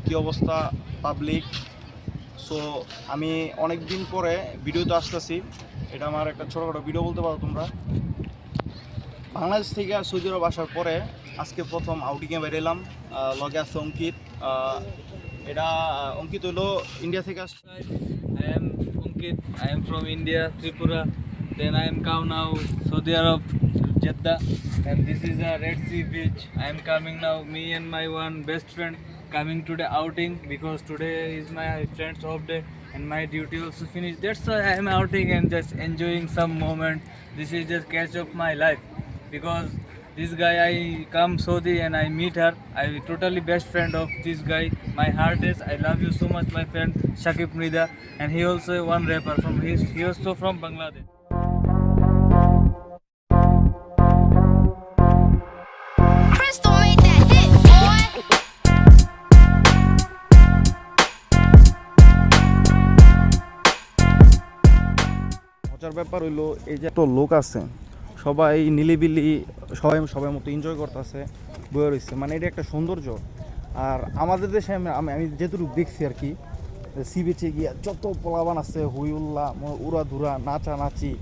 কি অবস্থা public. So আমি অনেক দিন পরে ভিডিওতে আসতেছি। এটা আমার একটা ছোটোখাটো ভিডিও বলতে পারো তোমরা। বাংলাদেশ থেকে সৌদি আরব আসার পরে আজকে প্রথম আউটিংয়ে বেরোলাম। লগে আছে অঙ্কিত। এটা অঙ্কিত হলো ইন্ডিয়া থেকে আসছে। I am Ankit. I am from India, Tripura. Then I am come now Saudi Arab, Jeddah, and this is a Red Sea beach. I am coming now. Me and my one best friend coming today outing because today is my friend's off day and my duty also finished. That's why I am outing and just enjoying some moment. This is just catch of my life because this guy I come Saudi and I meet her. I totally best friend of this guy. My heart is I love you so much, my friend Shakib Nida, and he also one rapper from he also from Bangladesh. Crystal made that hit, boy. মজার ব্যাপার হইলো এই যে এত লোক আছে, সবাই নিলিবিলি, সবাই মতো এনজয় করতেছে, বয়ে রয়েছে। মানে এটা একটা সৌন্দর্য। আর আমাদের দেশে আমি যেটুকু দেখছি আর কি, সি বিচে গিয়ে যত পোলাবান আছে, হই উল্লাহ, উড়া ধুরা, নাচানাচি,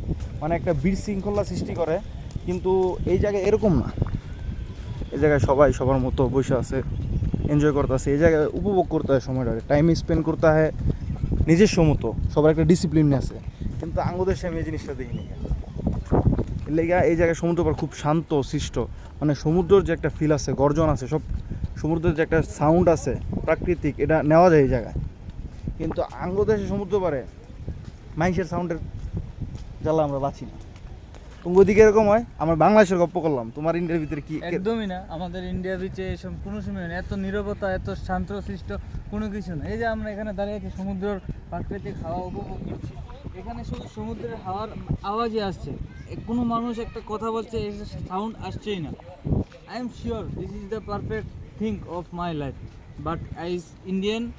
মানে একটা বিশৃঙ্খলা সৃষ্টি করে। কিন্তু এই জায়গায় এরকম না। এই জায়গায় সবাই সবার মতো বসে আছে, এনজয় করতেছে। এই জায়গায় উপভোগ করতে হয় সময়টা, টাইম স্পেন্ড করতে হয় নিজস্ব মতো, সবার একটা ডিসিপ্লিন আছে। কিন্তু আঙ্গদেশে আমি এই জিনিসটা দেখিনি। এর লেগে এই জায়গায় সমুদ্র পার খুব শান্ত সৃষ্ট, মানে সমুদ্রের যে একটা ফিল আছে, গর্জন আছে, সব সমুদ্রের যে একটা সাউন্ড আছে প্রাকৃতিক, এটা নেওয়া যায় এই জায়গায়। কিন্তু আঙ্গদেশে সমুদ্র পারে মাইসের সাউন্ডের জ্বালা আমরা বাঁচি না। তুমি ওদিকে এরকম হয়। আমার বাংলাদেশের গপ্প করলাম, তোমার ইন্ডিয়ার ভিতরে কি? একদমই না, আমাদের ইন্ডিয়া বিচে এসব কোনো সময় নেই, এত নীরবতা, এত শান্তশিষ্ট কোনো কিছু না। এই যে আমরা এখানে দাঁড়িয়ে আছি, সমুদ্রের প্রাকৃতিক হাওয়া উপভোগ করছি। এখানে শুধু সমুদ্রের হাওয়ার আওয়াজই আসছে, কোনো মানুষ একটা কথা বলছে, সাউন্ড আসছেই না। I am sure this is the perfect thing of my life. But ice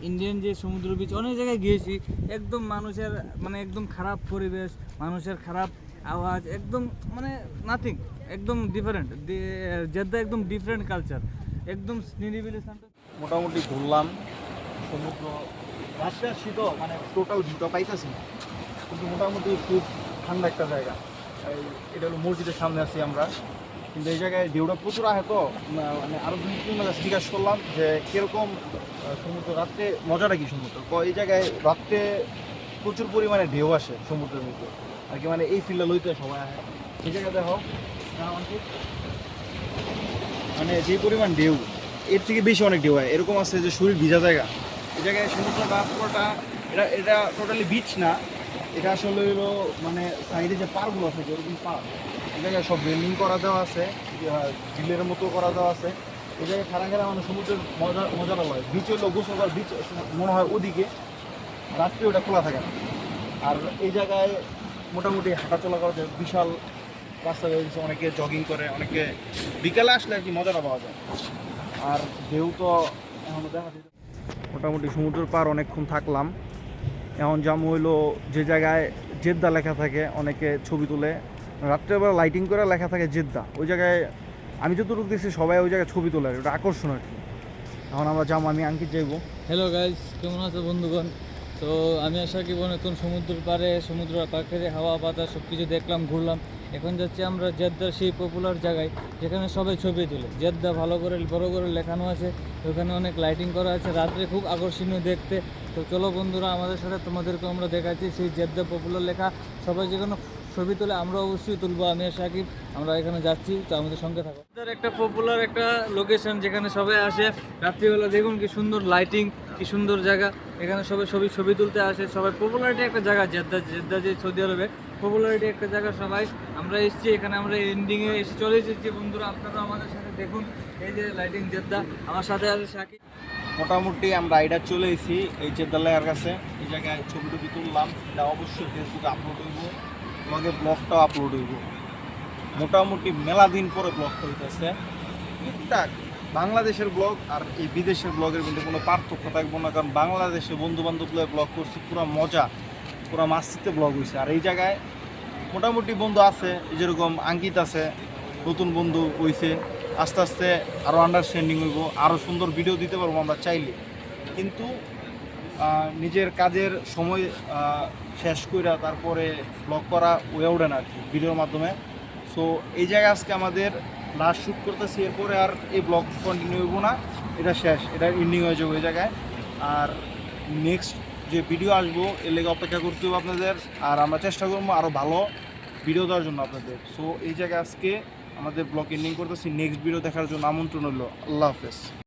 Indian যে সমুদ্র বিচ অনেক জায়গায় গিয়েছি, একদম মানুষের মানে একদম খারাপ পরিবেশ, মানুষের খারাপ আওয়াজ, একদম মানে নাথিং, একদম ডিফারেন্ট। জেদ্দা একদম ডিফারেন্ট কালচার, একদম নিরিবিলি শান্ত। মোটামুটি ঘুরলাম সমুদ্র, রাশিয়া শীত, মানে টোটাল ভিউটা পাইতেছি না, কিন্তু মোটামুটি খুব ঠান্ডা একটা জায়গা। এটা হলো মসজিদের সামনে আছি আমরা, কিন্তু এই জায়গায় ঢেউটা প্রচুর আসে। তো মানে আরও 2-3 মাস জিজ্ঞাসা করলাম যে কীরকম সমুদ্র রাত্রে, মজাটা কি সমুদ্র। এই জায়গায় রাত্রে প্রচুর পরিমাণে ঢেউ আসে সমুদ্রের মধ্যে আর কি, মানে এই ফিল্ডে লইতে সবাই আসে। এই জায়গায় দেখো মানে যে পরিমাণ ঢেউ, এর থেকে বেশি অনেক ঢেউ হয়। এরকম আছে যে শরীর ভিজা জায়গা। এই জায়গায় সমুদ্রটা পুরোটা, এটা টোটালি বিচ না, এটা আসলে হলো মানে সাইডে যে পাড়গুলো আছে, যেরকম পাড়, এই জায়গায় সব রেলিং করা দেওয়া আছে, ঝিলের মতো করা দেওয়া আছে। এই জায়গায় খারা মানে সমুদ্রের মজাটা হয়। বিচ হলো গোসলবার বিচ মনে হয় ওদিকে, রাত্রে ওটা খোলা থাকে না। আর এই জায়গায় মোটামুটি হাঁটাচলা করা যায়, বিশাল রাস্তা রয়েছে, অনেকে জগিং করে, অনেকে বিকালে আসলে আর কি মজাটা পাওয়া যায়। আর ঢেউ তো এখনও দেখা যায়। মোটামুটি সমুদ্রের পার অনেকক্ষণ থাকলাম। এখন জাম হইলো যে জায়গায় জেদ্দা লেখা থাকে, অনেকে ছবি তুলে, রাত্রেবেলা লাইটিং করে লেখা থাকে জেদ্দা। ওই জায়গায় আমি যতটুকু দেখছি সবাই ওই জায়গায় ছবি তোলে, ওটা আকর্ষণ আর কি। এখন আমরা যাবো, আমি আঙ্কিত যাইবো। হ্যালো গাইস, কেমন আছো বন্ধুগণ? তো আমি আশা কি নতুন সমুদ্রের পাড়ে, সমুদ্র প্রাকৃতিক হাওয়া বাতাস সব কিছু দেখলাম, ঘুরলাম। এখন যাচ্ছি আমরা জেদ্দার সেই পপুলার জায়গায় যেখানে সবাই ছবি তোলে। জেদ্দা ভালো করে বড় করে লেখানো আছে, ওখানে অনেক লাইটিং করা আছে, রাত্রে খুব আকর্ষণীয় দেখতে। তো চলো বন্ধুরা, আমাদের সাথে তোমাদেরকে আমরা দেখাচ্ছি সেই জেদ্দা পপুলার লেখা। সবাই যেখানে ছবি তোলে আমরা অবশ্যই তুলবো। আমি আর সাকিব আমরা এখানে যাচ্ছি, তো আমাদের সঙ্গে থাকো। একটা পপুলার একটা লোকেশন যেখানে সবাই আসে রাত্রিবেলা, দেখুন কি সুন্দর লাইটিং, কি সুন্দর জায়গা। এখানে সবাই ছবি তুলতে আসে, সবাই পপুলারিটি একটা জায়গা। জেদ্দা যে সৌদি আরবে পপুলারিটি একটা জায়গা। সবাই আমরা এসেছি এখানে, আমরা এন্ডিংয়ে এসে চলে এসেছি বন্ধুরা। আপনারা আমাদের সাথে দেখুন এই যে লাইটিং জেদ্দা। আমার সাথে আছে সাকিব। মোটামুটি আমরা আইডা চলে এসেছি এই জেদ্দা লেখার কাছে। এই জায়গায় ছবি টবি তুললাম, এটা অবশ্যই ফেসবুকে আপলোড হইব, লগে ব্লগটাও আপলোড হইব। মোটামুটি মেলা দিন পরে ব্লগটা হইতেছে টুকটাক। বাংলাদেশের ব্লগ আর এই বিদেশের ব্লগের মধ্যে কোনো পার্থক্য থাকবো না, কারণ বাংলাদেশে বন্ধু বান্ধবগুলো ব্লগ করছি, পুরো মজা, পুরো মাস্তিতে ব্লগ হয়েছে। আর এই জায়গায় মোটামুটি বন্ধু আছে, যেরকম আঙ্কিত আছে, নতুন বন্ধু হয়েছে। আস্তে আস্তে আরও আন্ডারস্ট্যান্ডিং হইব, আরও সুন্দর ভিডিও দিতে পারবো আমরা চাইলে। কিন্তু নিজের কাজের সময় শেষ কইরা তারপরে ব্লগ করা হয়ে ওঠে না আর কি ভিডিওর মাধ্যমে। সো এই জায়গায় আজকে আমাদের লাস্ট শ্যুট করতেছি, এরপরে আর এই ব্লগ কন্টিনিউ হইব না, এটা শেষ, এটা এন্ডিং হয়ে যাবে ওই জায়গায়। আর নেক্সট যে ভিডিও আসবো এর লেগে অপেক্ষা করতে হবে আপনাদের, আর আমরা চেষ্টা করবো আরও ভালো ভিডিও দেওয়ার জন্য আপনাদের। সো এই জায়গায় আজকে আমাদের ব্লগ এন্ডিং করতেছি, নেক্সট ভিডিও দেখার জন্য আমন্ত্রণ হলো। আল্লাহ হাফেজ।